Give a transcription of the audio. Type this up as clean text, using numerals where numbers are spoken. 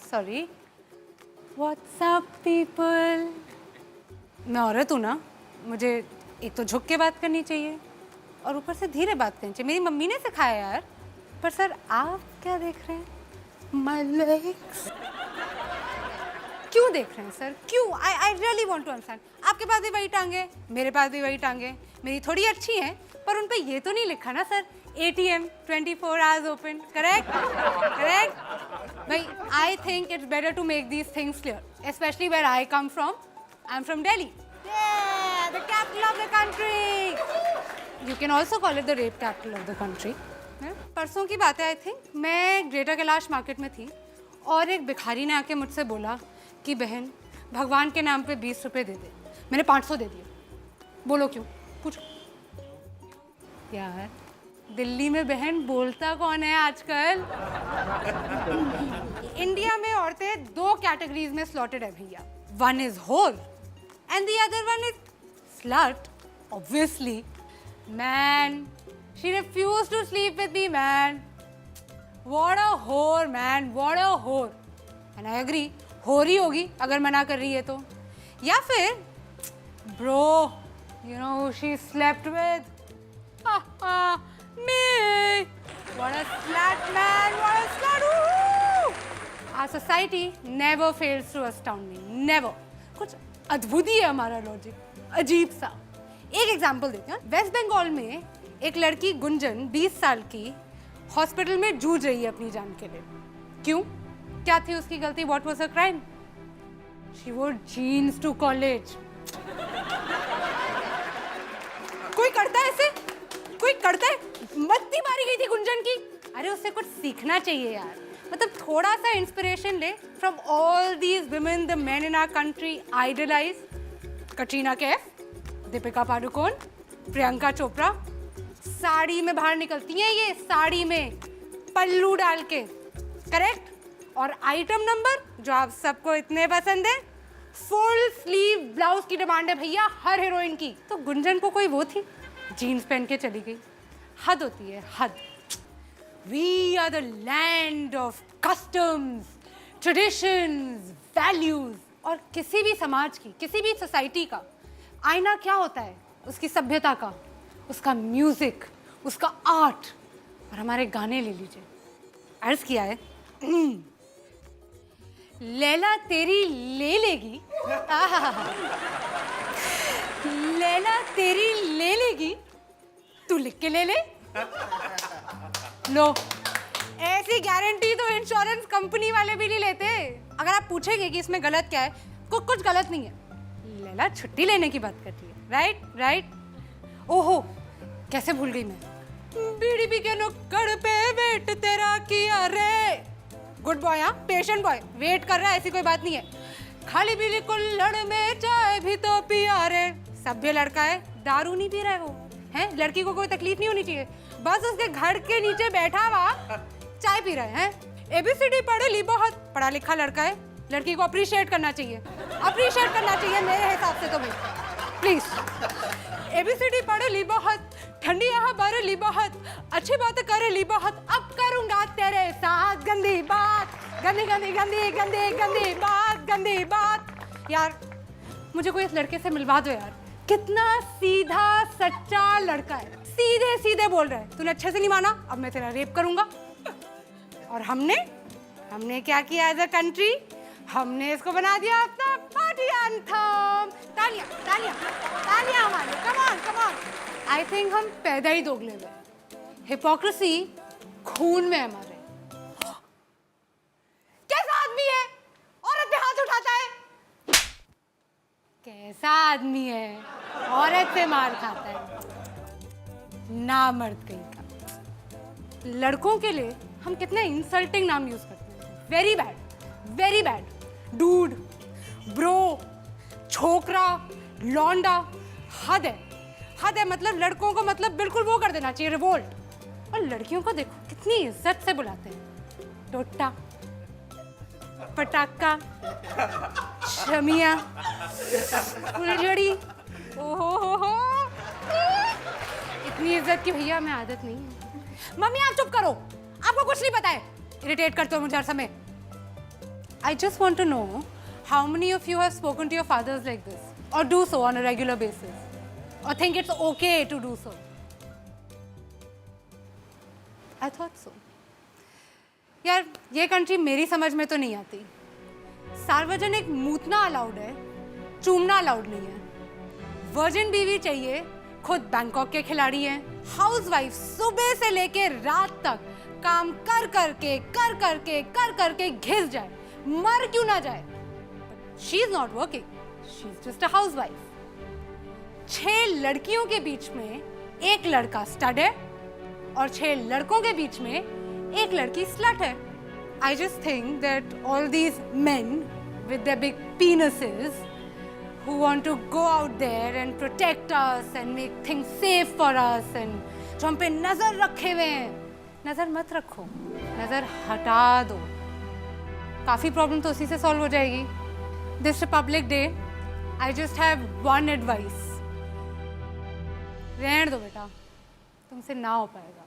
Sorry. WhatsApp people. मैं औरत हूँ ना, मुझे एक तो झुक के बात करनी चाहिए और ऊपर से धीरे बात करनी चाहिए। मेरी मम्मी ने सिखाया यार। पर सर आप क्या देख रहे हैं? My legs. क्यों देख रहे हैं सर? क्यों? I really want to understand. आपके पास भी वही टांगे, मेरे पास भी वही टांगे। मेरी थोड़ी अच्छी हैं, पर उन पे ये तो नहीं लिखा ना sir, ATM 24 hours open. Correct? Correct? भाई, I think it's better to make these things clear, especially where I come from. I'm from Delhi. Yeah, the capital of the country. You can also call it the rape capital of the country. परसों की बात है I think, मैं greater Kailash market में थी और एक भिखारी ने आके मुझसे बोला कि बहन भगवान के नाम पे 20 रुपए दे दे। मैंने 500 दे दिए। बोलो क्यों? पूछो यार, दिल्ली में बहन बोलता कौन है आजकल? इंडिया में औरतें 2 कैटेगरीज में स्लॉटेड है भैया। One is whore and the other one is slut. Obviously man, she refused to sleep with me man. What a whore man, what a होर। एंड आई एग्री, होर ही होगी अगर मना कर रही है तो। या फिर bro, you know she slept with me. What a slut man, what a slut. Woo! Our society never fails to astound me, never. कुछ अद्भुत ही है हमारा लॉजिक, अजीब सा। एक एग्जांपल देते हैं। वेस्ट बंगाल में एक लड़की गुंजन 20 साल की हॉस्पिटल में जूझ रही है अपनी जान के लिए। क्यों? क्या थी उसकी गलती? What was her crime? She wore jeans to college. कोई करता है ऐसे? कोई करता है? मत्ती मारी गई थी गुंजन की। अरे उससे कुछ सीखना चाहिए यार। मतलब थोड़ा सा इंस्पिरेशन ले from all these women the men in our country idolise. Katrina Kaif, Deepika Padukone, Priyanka Chopra. Sari में बाहर निकलती हैं ये, साड़ी में पल्लू डाल के। करेक्ट? और आइटम नंबर जो आप सबको इतने पसंद है, फुल स्लीव ब्लाउज की डिमांड है भैया हर हीरोइन की। तो गुंजन को कोई वो थी, जीन्स पहन के चली गई। हद होती है, हद। We are the land of customs, traditions, values। और किसी भी समाज की, किसी भी सोसाइटी का आईना क्या होता है? उसकी सभ्यता का, उसका म्यूजिक, उसका आर्ट। और हमारे गाने ले लीजिए। अर्ज किया है लैला तेरी ले लेगी, लैला तेरी ले लेगी, तू लिख के ले ले। लो, ऐसी गारंटी तो इंश्योरेंस कंपनी वाले भी नहीं लेते। अगर आप पूछेंगे कि इसमें गलत क्या है, कुछ गलत नहीं है। लैला छुट्टी लेने की बात करती है। Right right. ओहो, कैसे भूल गई मैं। बीड़ी पी के नुक्कड़ पे वेट तेरा किया रे। गुड बॉय, हाँ, पेशेंट बॉय, वेट कर रहा है, ऐसी कोई बात नहीं है। खाली पीली कुल्हड़ में चाय भी तो पिया रे। सभ्य लड़का है, दारू नहीं पी रहा है वो, है? लड़की को कोई तकलीफ नहीं होनी चाहिए, बस उसके घर के नीचे बैठा हुआ चाय पी रहा है। ABCD पढ़े ली बहुत, पढ़ा लिखा लड़का है। लड़की को अप्रिशिएट करना चाहिए, अप्रिशिएट करना चाहिए मेरे हिसाब से तो भाई, प्लीज। ABCD पढ़े ली बहुत, ठंडी यहाँ बार ली बहुत, अच्छी बातें करे ली बहुत, अब करूंगा तेरे साथ गंदी बात, गंदी गंदी गंदी गंदी गंदी बात, गंदी बात। यार मुझे कोई इस लड़के से मिलवा दो यार। कितना सीधा सच्चा लड़का है, सीधे सीधे बोल रहा है, तूने अच्छे से नहीं माना, अब मैं तेरा रेप करूंगा। और हमने क्या किया एज अ कंट्री? हमने इसको बना दिया अपना पार्टी एंथम। तालियां तालियां तालियां हमारे, come on come on. I think हम पैदा ही दोगले हुए। हिपोक्रेसी खून में हमारे। कैसा आदमी है? औरत पे हाथ उठाता है। कैसा आदमी है? औरत से मार खाता है। ना मर्द कहीं का। लड़कों के लिए हम कितने इंसल्टिंग नाम यूज करते हैं। Very bad, very bad. Dude, bro, छोकरा, लौंडा। हद है, हद है। मतलब लड़कों को मतलब बिल्कुल वो कर देना चाहिए, रिवोल्ट। और लड़कियों को देखो कितनी इज्जत से बुलाते हैं। टोटा, पटाखा, शमिया, फुलझड़ी। ओहो, इतनी इज्जत की भैया मैं आदत नहीं है। मम्मी आप चुप करो, आपको कुछ नहीं पता है। इरिटेट करते हो मुझे हर समय। I just want to know how many of you have spoken to your fathers like this, or do so on a regular basis, or think it's okay to do so. I thought so. यार ये country मेरी समझ में तो नहीं आती. सार्वजनिक मूतना allowed है, चूमना अलाउड नहीं है. वर्जिन बीवी चाहिए, खुद बैंकॉक के खिलाड़ी हैं. हाउसवाइफ सुबह से लेके रात तक काम कर करके घिस जाए, मर क्यों ना जाए. She is not working, she is just a housewife. 6 लड़कियों के बीच में एक लड़का स्टड है और 6 लड़कों के बीच में एक लड़की स्लट है. I just think that all these men with their big penises who want to go out there and protect us and make things safe for us and जो हम पे नजर रखे हुए हैं, नजर मत रखो, नजर हटा दो. काफी प्रॉब्लम तो उसी से सॉल्व हो जाएगी. This Republic Day, I just have one advice. रहने दो बेटा, तुमसे ना हो पाएगा.